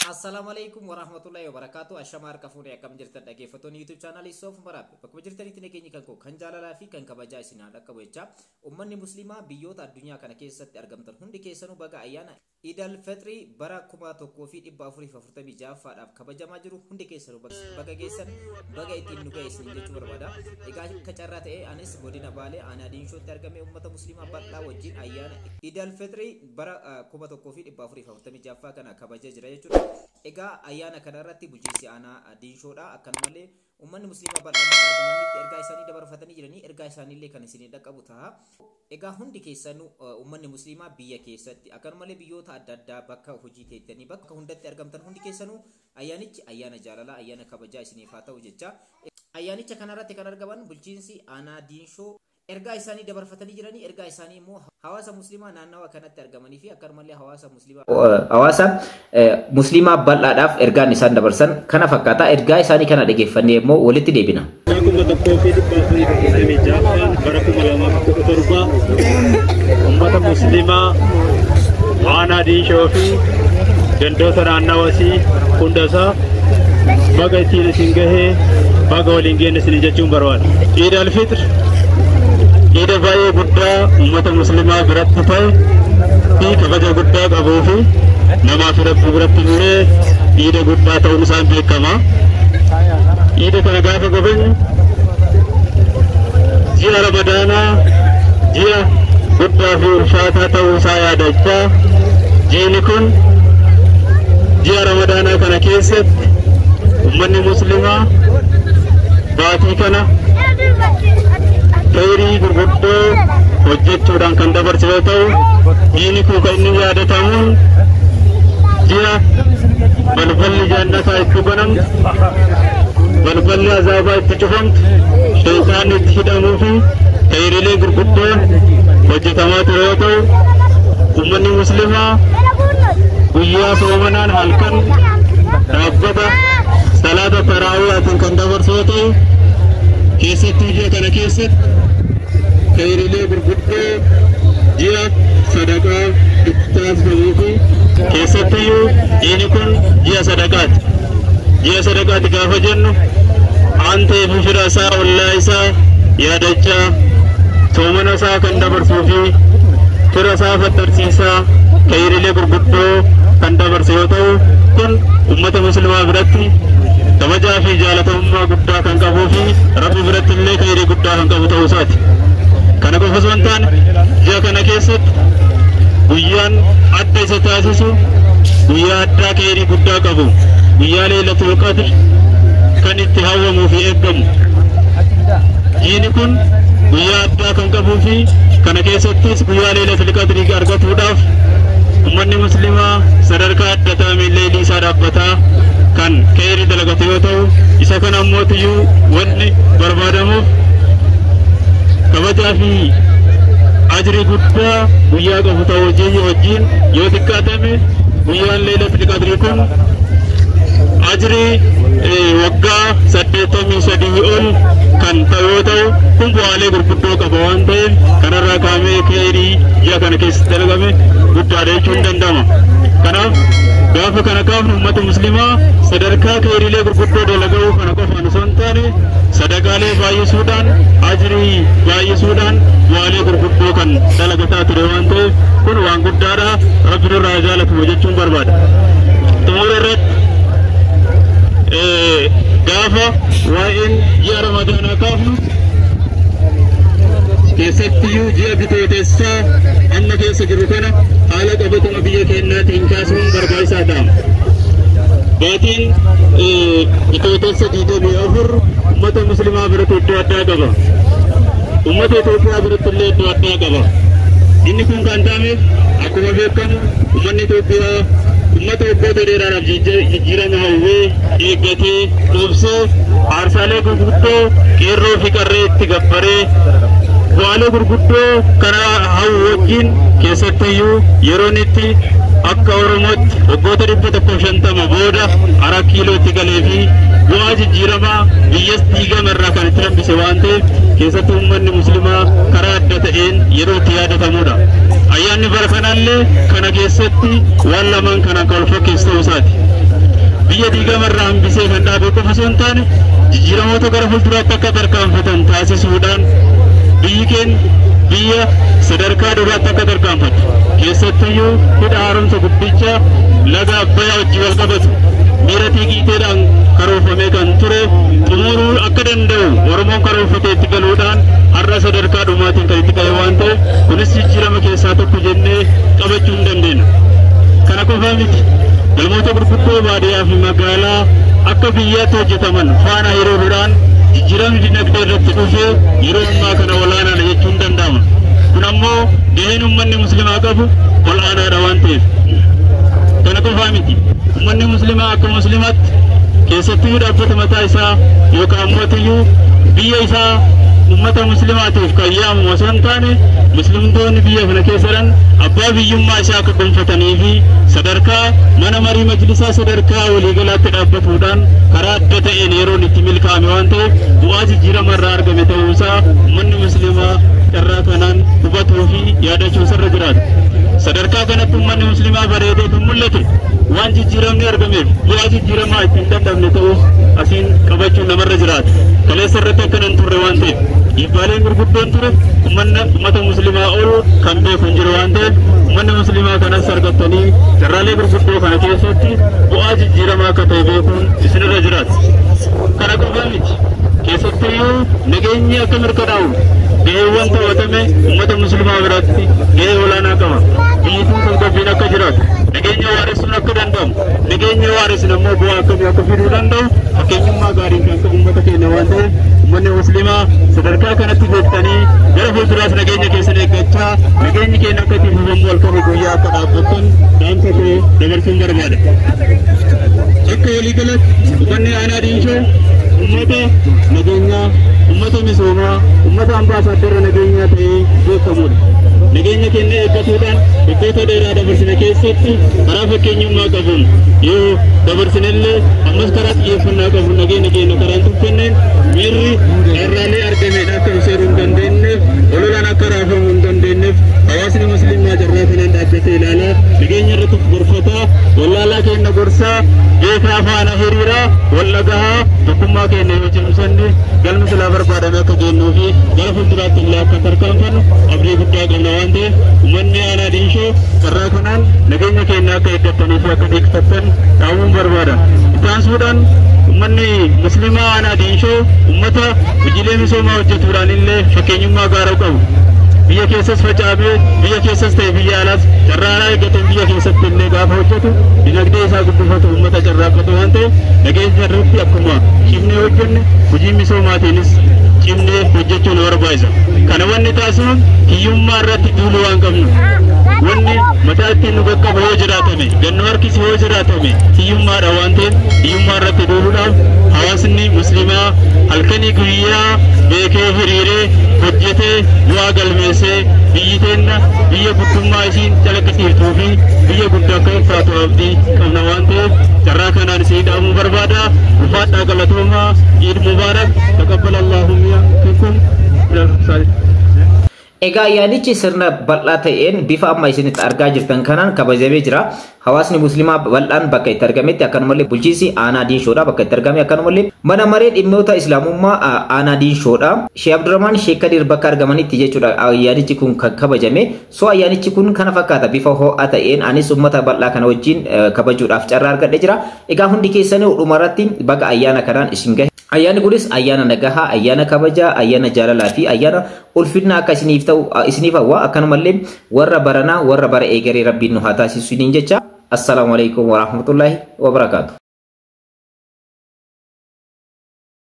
Assalamualaikum warahmatullahi wabarakatuh. Ashamar kafune akam jirtan dhaggeeffattoonni YouTube channel Sof Marab. Bakka jirtanitti nageenya kan koo kan jaalalaa fi kan kabajaa isin haadha qabeecha. Ummanni muslimaa biyyoota addunyaa kana keessatti argamtan hundi keessanuu baga ayyaana Idul Fitri bara 1446 faadhaaf kabajamaa jiru hundi keessanuu baga geessan baga ittiin nu geessin jechuu barbaada. Egaa kacarraa ta'e anis godina Baalee aanaa Diinshootti argame ummata muslimaa bal'aa wajjin ayyaana Idul Fitri bara 1446 kana kabajaa jira jechuudha. Egaa ayyaana kana irratti bulchiinsi aanaa Diinshoodha akkanumallee ummanni muslimaa bal'aan argamanitti ergaa isaanii dabarfatanii jiranii ergaa isaaniillee kan isin dhaqqabu ta'a. Egaa hundi keessanuu ummanni muslimaa biyya keessatti akkanumallee biyyoota adda addaa bakka hojii teettanii bakka hundatti argamtan hundi keessanuu ayyaanichi ayyaana jaalalaa ayyaana kabajaa isiniif haa ta'u jecha. Ayyaanicha kana irratti kan argaman bulchiinsi aanaa Diinshoo ergaa isaanii dabarfatanii jiranii ergaa isaanii immoo hawaasa muslimaa naannawa kanatti argamanii fi akkanumallee hawaasa muslimaa bal'aadhaaf ergaan isaan dabarsan kana fakkaata. Ergaa isaanii kana dhageeffannee immoo walitti deebina. Ummata muslimaa aanaa Diinshoo fi gandoota naannawasii hundasaa baga ittiin isin gahee baga waliin geenne isin jechuun barbaada. Eid al-Fitr Ida baay'ee guddaa ummata muslimaa biratti ta'e fi kabaja guddaa qabuu fi namaa fi rabbi biratti illee ida guddaa ta'uun isaan beekama. Ida kana gaafa gabeenyu ji'a Ramadaanaa ji'a guddaa fi ulfaataa ta'uu isaa yaadachaa jiini kun ji'a Ramadaanaa kana keessatti ummanni muslimaa baatii kana khairii gurguddoo hojjechuudhaan kan dabarsu yoo ta'u diini kun kan inni yaadatamuun ji'a balballi jannataa itti banamtu balballi azaabaa itti cufamtu shaytaan itti hidhamuu fi khairiilee gurguddoo hojjetamaa ture yoo ta'u ummanni muslimaa guyyaa soomanaan halkan dhaabbata salaata taraawiitiin kan dabarsu yoo ta'u keessattuu ji'a kana keessatti khairiilee gurguddoo ji'a sadaqaa itti taasifamuu fi keessattuyyuu diini kun ji'a sadaqaati. Ji'a sadaqaati gaafa jennu aantee fi fira isaa ollaa isaa yaadachaa soomana isaa kan dabarsuu fi fira isaa faddarsiisaa khairiilee gurguddoo kan dabarsu yoo ta'u kun ummata muslimaa biratti kabajaa fi jaalatamummaa guddaa kan qabuu fi rabbi biratti illee khairii guddaa kan qabu ta'uu isaati. Kana qofa osoo hin taane ji'a kana keessatti guyyaan adda isa taasisu guyyaa addaa khairii guddaa qabu guyyaa Laylatul Qadr kan itti hawwamuu fi eeggamu. Jiini kun guyyaa addaa kan qabuu fi kana keessattis guyyaa Laylatul Qadr argatuudhaaf ummanni muslimaa sadarkaa adda ta'e leelii isaa dhaabbataa kan khairii dalagatu yoo ta'u isa kana ammoo wanni barbaadamuuf kabajaa fi ajrii guddaa guyyaa qabu ta'uu wajjin yoo xiqqaatame guyyaan Laylatul Qadr kun ajrii waggaa 83 ol kan ta'u yoo ta'u kun bu'aalee gurguddoo qaba waan ta'eef kanarraa kaamee khairii ji'a kana keessatti dalagame guddaadha jechuun danda'ama. Kanaaf gaafa kana kaafnu ummata muslimaa sadarkaa khairiilee gurguddoo dalaguu kana qofaan osoo hin taane sadaqaalee baay'isuudhaan ajrii baay'isuudhaan bu'aalee gurguddoo kan dalagataa ture waan ta'eef kun waan guddaadha. Rabbi nurraa jaalatu jechuun barbaada. Xumura irratti gaafa waa'een ji'a Ramadaanaa kaafnu keessattiyyuu ji'a bitootessaa amma keessa jiru kana haala qabatama biyya keenyaatiin kaasuun barbaachisaa ta'a. Baatiin bitootessa 24 ummata muslimaa biratti iddoo addaa qaba. Ummata Itoophiyaa biratti illee iddoo addaa qaba. Inni kun kan ta'eef akkuma beekamu ummanni Itoophiyaa ummata waggoota dheeraadhaaf jijjiirama hawwee eeggatee dhoobsee aarsaalee gurguddoo qeerroo fi qarree itti gabbaree bu'aalee gurguddoo kana hawwu wajjin keessattiyyuu yeroon itti akka Oromootti waggoota 150 booda 4 kiilootti galee fi bu'aa jijjiiramaa biyyas diigama irraa kan itti hambise waan ta'eef keessattuu uummanni muslimaa karaa adda ta'een yeroo itti yaadatamudha. Ayyaanni bara kanallee kana keessatti waan lamaan kana kan wal fakkeessu ta'uu isaati. biyya diigamarraa hambisee kan dhaabe qofa osoo hin taane jijjiiramoota gara fuulduraatti akka tarkaanfatan taasisuudhaan biyyi keenya biyya sadarkaa duraatti akka tarkaanfattu keessattuyyuu hidha haaromsa guddicha laga Abbayyaa wajjin wal qabatu miiratii qiixeedhaan karoorfamee kan ture xumuruu akka danda'u Oromoon karoorfatee itti galuudhaan har'a sadarkaa dhumaatiin kan itti ga'e waan ta'eef kunis jijjiirama keessaa tokko jennee qabachuu hin dandeenya. Kana qofaa miti galmoota gurguddoo baadiyyaa fi magaalaa akka biyyaatti hojjetaman faana hiriiruudhaan jijjiiramni dinagdee irratti dhufee yeroo ammaa kana olaanaadha jechuun danda'ama. Kun ammoo gaheen uummanni muslimaa qabu olaanaadha waan ta'eef. Kana qofaa miti uummanni muslimaa akka muslimaatti keessattuu dhaabbata mataa isaa yookaan mootiyyuu biyya isaa ummata muslimaatiif kan yaamu osoo hin taane muslimtoonni biyya kana keessan abbaa biyyummaa isaa akka gonfatanii fi sadarkaa mana marii majlisaa sadarkaa waliigalaatti dhaabbatuudhaan karaa adda ta'een yeroon itti milkaa'ame waan ta'eef bu'aa jijjiirama irraa argame ta'uusaa uummanni muslimaa carraa kanaan hubatuu fi yaadachuu irra jiraata. Sadarkaa kanatti uummanni muslimaa bareedee kan mul'ate waan jijjiiramni argameef bu'aa jijjiiramaa ittiin dandamne ta'uu asiin qabachuun namarra jiraata. Kaleessa irratti akka nan turre waan ta'eef dhiibbaaleen gurguddoon ture ummata muslimaa ol kan beeku hin jiru waan ta'eef uummanni muslimaa kanas argattanii carraalee gurguddoo kana keessatti bu'aa jijjiiramaa akka ta'e beekuun isinirra jiraata. Kana qofaa miti keessattuyyuu nageenyi akka mirkanaa'u gaheen taphatame ummata muslimaa biratti gahee olaanaa qaba. Biyyi kun tasgabbiin akka jiraatu nageenya waaressuun akka danda'amu nageenya waaressuun ammoo bu'aa akkamii akka fiduu danda'u fakkeenyummaa gaariin kan qabu ummata keenya waan ta'eef uummanni muslimaa sadarkaa kanatti beektanii gara fuulduraas nageenya keessan eeggachaa nageenyi keenya akka itti fufamu halkanii guyyaa akka dhaabbattan dhaamsa ta'e dabarsuun barbaada. Akka waliigalatti uummanni aanaa diinshoo ummata nageenyaa ummata misoomaa ummata ambaasaadara nageenyaa ta'ee beekamudha. Nageenya keenya eeggatuudhaan waggoota dheeraa dabarsine keessatti karaa fakkeenyummaa qabuun yoo dabarsinellee ammas karaa xiyyeeffannaa qabuun nageenya keenya karaan tuffanneen miirri carraalee argameen akka ibseeruu hin dandeenyeef ololaan akka raafamuu hin dandeenyeef hawaasni muslimaa carraa kanaan dhaabbatee ilaalaa nageenya irratti gorfataa wallaalaa keenya gorsaa beekaa faana hiriiraa wallagahaa tokkummaa keenya yoo cimsanne galmi silaa barbaadame akka geenyuu fi gara fuulduraatti illee akka tarkaanfannu abdii guddaa qabna waan ta'eef uummanni aanaa diinshoo carraa kanaan nageenya keenya akka eeggatanii fi akka eeggattan dhaamuun barbaada. Ittaansuudhaan uummanni muslimaa aanaa diinshoo uummata hojiilee misoomaa hojjetuudhaan illee fakkeenyummaa gaarii qabu. Biyya keessas facaafee biyya keessas ta'e biyya alaas carraa eeggatan biyya keessatti illee gaafa hojjetu dinagdee isaa guddifatu uummata carraaqqatu waan ta'eef nageenya irratti akkuma cimnee hojjenne hojii misoomaatiinis cimnee hojjechuun barbaachisa. Kana wanni taasisuun hiyyummaa irratti duuluu waan qabnu wanni mataa ittiin nu qaqqabu yoo jiraatame gannu harkisi yoo jiraatame hiyyummaadha waan ta'eef hiyyummaa irratti duuluudhaaf hawaasni muslimaa halkanii guyyaa beekee hiriiree hojjetee bu'aa galmeessee biyyi teenya biyya guddummaa isiin calaqqisiiftuu fi biyya guddaa akka taatu abdii qabna waan ta'eef carraa kanaan isin dhaamuu barbaada. Ufaadhaa galatoomaa Eid Mubaarak taqabbalallahu minkum. Egaa yaadichi sirna bal'aa ta'een bifa amma isinitti argaa jirtan kanaan kabajamee jira. Hawaasni muslimaa bal'aan bakka itti argametti akkanumallee bulchiinsi aanaa diinshoodha bakka itti argame akkanumallee mana maree dhimmoota islaamummaa aanaa diinshoodha. Sheekh Abdurrahmaan Sheekh Kadir bakka argamanitti jechuudha ayyaanichi kun kan kabajame. So ayyaanichi kun kana fakkaata bifa ho'aa ta'een anis uummata bal'aa kana wajjin kabajuudhaaf carraa argadhee jira. Egaa hundi keessanii dhumarratti baga ayyaana kanaan isin gahe. Ayyaanni kunis ayyaana nagahaa, ayyaana kabajaa, ayyaana jaalalaa fi ayyaana ulfinaa akka isiniif ta'u isiniif hawwa akkanumallee warra baranaa warra bara eegaree rabbiin nu haa taasisu jecha. Assalamu alaikum warahmatullahi wabarakatuh.